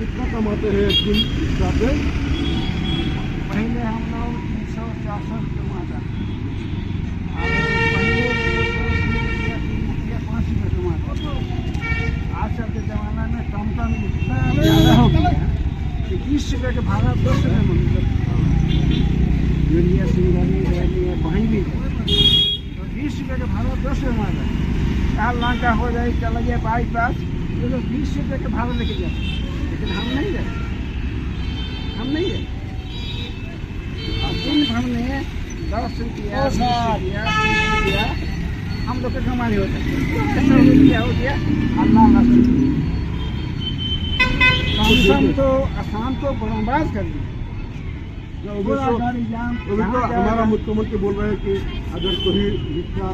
कितना कमाते हैं एक दिन रिक्शा पे? पहले हम लोग 300-400 कमाता, और पहले 5 रुपये कमाता। आजकल के ज़माना में टमटम इतना ज़्यादा हो गया कि 20 रुपये के भाड़ा 10 रुपये में यूरिया सिंगरी रैली है कहीं भी तो 20 रुपये के भाड़ा 10 रुपये में आता है। चार लाख का हो जाए, चला गया बाईपास, ये लोग 20 रुपये के भाड़ा लेके जाते, लेकिन हम नहीं गए, हम नहीं गए। दिन भर में 10 रुपया 20 रुपया 30 रुपया हम लोग के कमाई होता है। रुपया हो गया अल्लाह कम तो आसान तो बर्बाद कर दिया। पूरा गाड़ी जाम। अभी तो हमारा मुख्यमंत्री बोल रहे हैं कि अगर कोई रिक्शा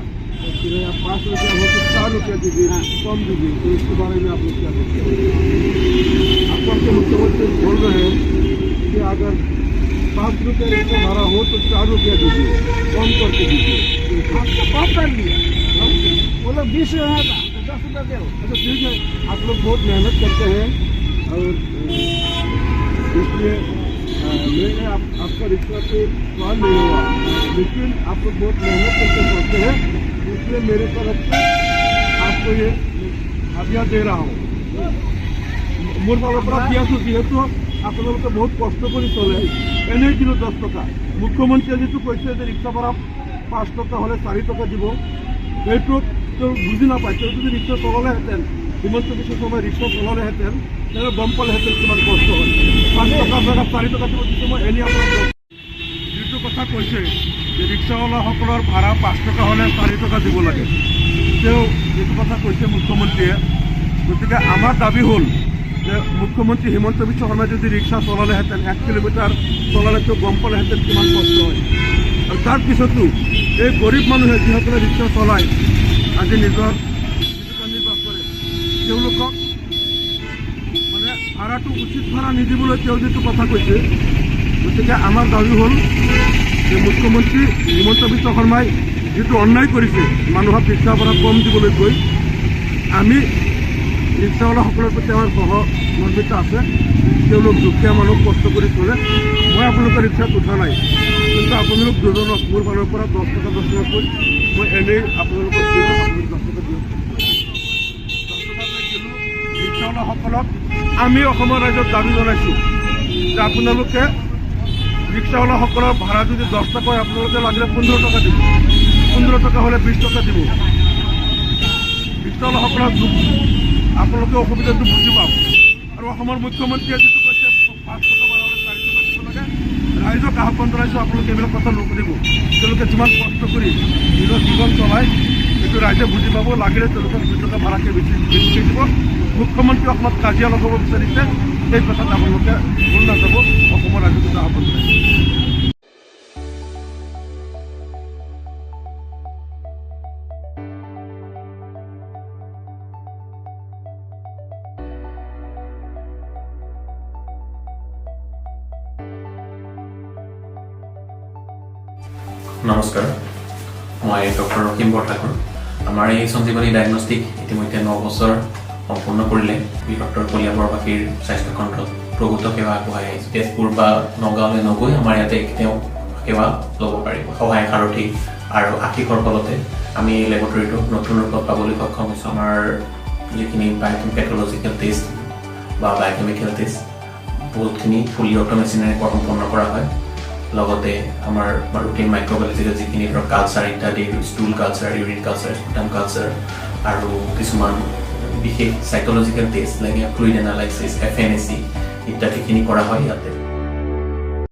किराया 5 रुपया हो तो 4 रुपया दीजिए, कम दीजिए, तो इसके बारे में आप लोग क्या देखते हैं? आपको आपके मुख्यमंत्री बोल रहे हैं कि अगर 5 रुपये रिक्शा भाड़ा हो तो 4 रुपया दीजिए, कम करके दीजिए। हम तो कम कर दिया, वो लोग 20 रुपया था तो 10 रुपया दे। अच्छा ठीक है, आप लोग बहुत मेहनत करते हैं और इसलिए मैंने आपका रिक्शा पे प्लान नहीं हुआ, लेकिन आप लोग बहुत मेहनत करके पहुँचते हैं, इसलिए मेरे तरफ से आपको ये हदिया दे रहा हूँ। मोर बाबा पर যেহেতু আপনাদের বহুত কষ্ট করে চলে এনেই দিল 10 টাকা। মুখ্যমন্ত্রী যেহেতু কৈছে যে রিক্সা ভাড়া 5 টাকা হলে 4 টাকা দিব, এইটো তো বুঝি নাপায়। কেউ যদি রিক্সা চলালে হেঁতেন, হিমন্ত বিশ্ব শর্মা রিক্সা চলালে হেঁতেন, তাহলে গম পালে হেঁতেন কিমান কষ্ট হয়। 5 টাকা জায়গা 4 টাকা দিব, মই এনেই আপোনাৰ যিটো কথা কৈছে যে ৰিক্সাৱালাসকলৰ ভাড়া 5 টাকা হ'লে 4 টাকা দিব লাগে, তেওঁ যিটো কথা কৈছে মুখ্যমন্ত্ৰীয়ে, গতিকে আমাৰ দাবী হ'ল যে মুখ্যমন্ত্ৰী হিমন্ত বিশ্ব শৰ্মাই যদি ৰিক্সা চলালেহেঁতেন, 1 কিলোমিটাৰ চলালে তেওঁ গম পালেহেঁতেন কিমান কষ্ট হয়। আৰু তাৰ পিছতো এই গৰীব মানুহে যিসকলে ৰিক্সা চলায়, আজি নিজৰ জীৱিকা নিৰ্বাহ কৰে, তেওঁলোকক মানে ভাড়াটো উচিত ভাড়া নিদিবলৈ তেওঁ যিটো কথা কৈছে, গতিকে আমাৰ দাবী হ'ল যে মুখ্যমন্ত্ৰী হিমন্ত বিশ্ব শৰ্মাই যিটো অন্যায় কৰিছে মানুহক ৰিক্সা ভাড়া কম দিবলৈ কৈ, আমি ৰিক্সাৱালাসকলৰ প্ৰতি আমাৰ সহমৰ্মিতা আছে। তেওঁলোক দুখীয়া মানুহ কষ্ট কৰি চলে। মই আপোনালোকৰ ৰিক্সাত উঠা নাই, কিন্তু আপোনালোক দুজনক মোৰ ফালৰ পৰা 10 টকা 10 টকাকৈ মই এনেই আপোনালোকক দিওঁ, আপোনালোক 10 টকা দিওঁ। 10 টকাকৈ দিলোঁ ৰিক্সাৱালাসকলক। আমি অসমৰ ৰাইজক দাবী জনাইছোঁ যে আপোনালোকে ৰিক্সাৱালাসকলৰ ভাড়া যদি 10 টকা হয়, আপোনালোকে লাগিলে 15 টকা দিব, 15 টকা হ'লে 20 টকা দিব। ৰিক্সাৱালাসকলক আপোনালোকে অসুবিধাটো বুজি পাওক। আৰু অসমৰ মুখ্যমন্ত্ৰীয়ে যিটো কৈছে 5 টকা ভাড়া হ'লে 4 টকা দিব লাগে, ৰাইজক আহ্বান জনাইছোঁ আপোনালোকে এইবিলাক কথা নুশুনিব। তেওঁলোকে যিমান কষ্ট কৰি নিজৰ জীৱন চলায়, সেইটো ৰাইজে বুজি পাব। লাগিলে তেওঁলোকে 2 টকা ভাড়াকৈ বেছিকৈ দিব। মুখ্যমন্ত্ৰী অসমত কাজিয়া লগাব বিচাৰিছে, সেই কথাত আপোনালোকে ভুল নাযাব। অসমৰ ৰাইজক আহ্বান জনাইছোঁ। নমস্কাৰ, মই ডক্টৰ ৰকিম বৰঠাকুৰ। আমাৰ এই সঞ্জীৱনী ডায়েগনষ্টিক ইতিমধ্যে 9 বছৰ সম্পূৰ্ণ কৰিলে। ডক্টৰ কলিয়াবৰবাসীৰ স্বাস্থ্যখণ্ডত প্ৰভূত সেৱা আগবঢ়াই আহিছোঁ। তেজপুৰ বা নগাঁৱলৈ নগৈ আমাৰ ইয়াতে তেওঁ সেৱা ল'ব পাৰিব। সহায় সাৰথি আৰু আশীষৰ ফলতে আমি এই লেবৰেটৰীটো নতুন ৰূপত পাবলৈ সক্ষম হৈছোঁ। আমাৰ যিখিনি পেথলজিকেল টেষ্ট বা বায়'কেমিকেল টেষ্ট বহুতখিনি ফুলি অট'মেচিনেৰে সম্পন্ন কৰা হয়। লগতে আমাৰ ৰুটিন মাইক্ৰ'বায়'লজিকেল যিখিনি ধৰক কালচাৰ ইত্যাদি, stool culture, urine culture, sputum culture আৰু কিছুমান বিশেষ চাইটলজিকেল টেষ্ট লাগে ফ্লুইড এনালাইচিছ, FNAC ইত্যাদিখিনি কৰা হয় ইয়াতে।